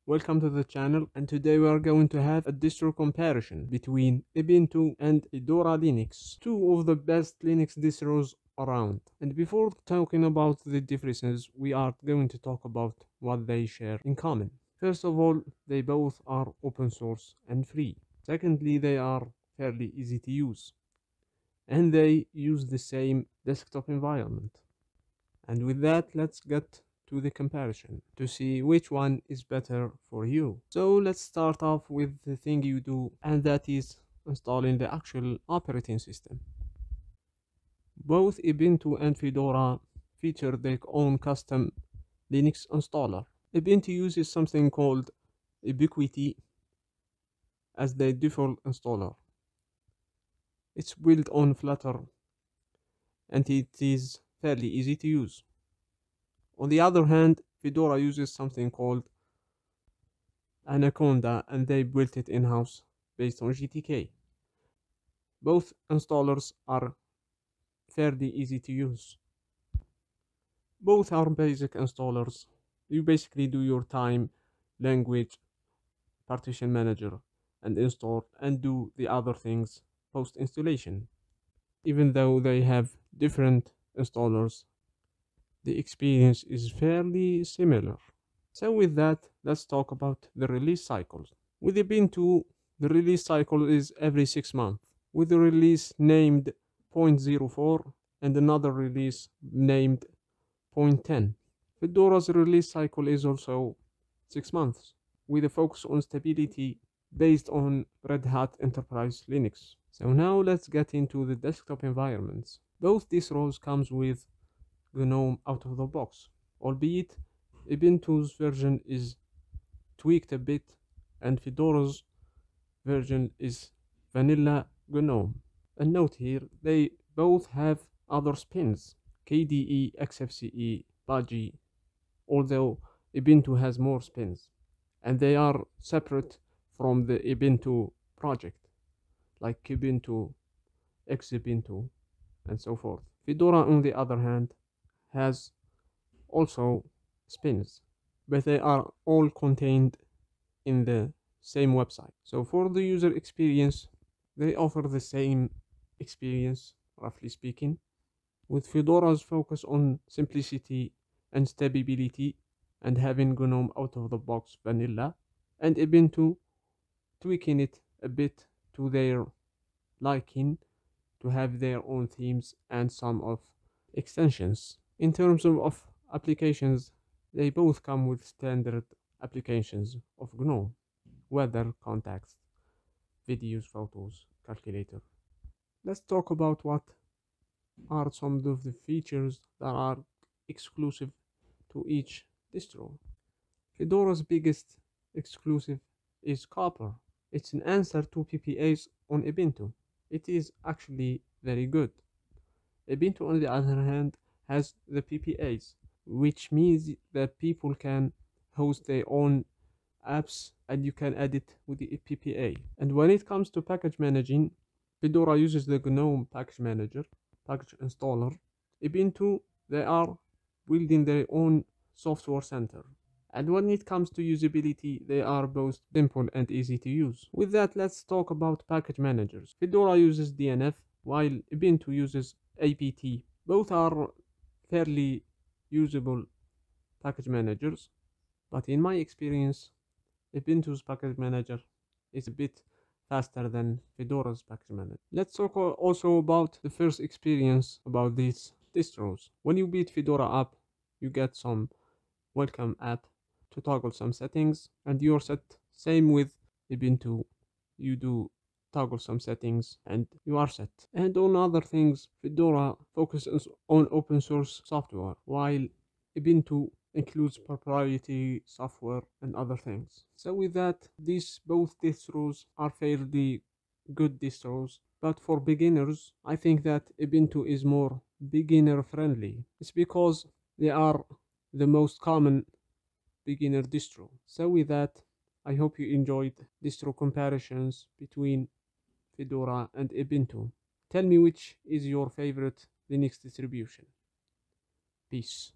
welcome to the channel, and today we are going to have a distro comparison between Ubuntu and Fedora Linux, two of the best Linux distros around. And before talking about the differences, we are going to talk about what they share in common. First of all, they both are open source and free. Secondly, they are fairly easy to use, and they use the same desktop environment. And with that, let's get to the comparison to see which one is better for you. So let's start off with the thing you do, and that is installing the actual operating system. Both Ubuntu and Fedora feature their own custom Linux installer. Ubuntu uses something called Ubiquiti as the default installer. It's built on Flutter and it is fairly easy to use. On the other hand, Fedora uses something called Anaconda and they built it in-house based on GTK. Both installers are fairly easy to use. Both are basic installers. You basically do your time, language, partition manager, and install, and do the other things post-installation. Even though they have different installers, the experience is fairly similar. So with that, let's talk about the release cycles. With Ubuntu, the release cycle is every 6 months, with a release named 0.04 and another release named 0.10. Fedora's release cycle is also 6 months, with a focus on stability based on Red Hat Enterprise Linux. So now let's get into the desktop environments. Both distros comes with GNOME out of the box, albeit Ubuntu's version is tweaked a bit and Fedora's version is vanilla GNOME. And note here, they both have other spins, KDE, XFCE, Budgie, although Ubuntu has more spins, and they are separate from the Ubuntu project, like Kubuntu, Xubuntu, and so forth. Fedora, on the other hand, has also spins, but they are all contained in the same website. So for the user experience, they offer the same experience, roughly speaking, with Fedora's focus on simplicity and stability and having GNOME out of the box vanilla, and Ubuntu tweaking it a bit to their liking to have their own themes and some of extensions. In terms of applications, they both come with standard applications of GNOME: weather, contacts, videos, photos, calculator. Let's talk about what are some of the features that are exclusive to each distro. Fedora's biggest exclusive is Copper. It's an answer to PPAs on Ubuntu. It is actually very good. Ubuntu, on the other hand, has the PPAs, which means that people can host their own apps and you can edit with the PPA. And when it comes to package managing, Fedora uses the GNOME package manager, package installer. Ubuntu, they are building their own software center. And when it comes to usability, they are both simple and easy to use. With that, let's talk about package managers. Fedora uses DNF, while Ubuntu uses apt. Both are fairly usable package managers, but in my experience, Ubuntu's package manager is a bit faster than Fedora's package manager. Let's talk also about the first experience about these distros. When you beat Fedora up, you get some welcome app to toggle some settings, and you're set. Same with Ubuntu, you do toggle some settings and you are set. And on other things, Fedora focuses on open source software, while Ubuntu includes proprietary software and other things. So with that, these both distros are fairly good distros, but for beginners, I think that Ubuntu is more beginner friendly. It's because they are the most common beginner distro. So with that, I hope you enjoyed distro comparisons between Fedora and Ubuntu. Tell me which is your favorite Linux distribution. Peace.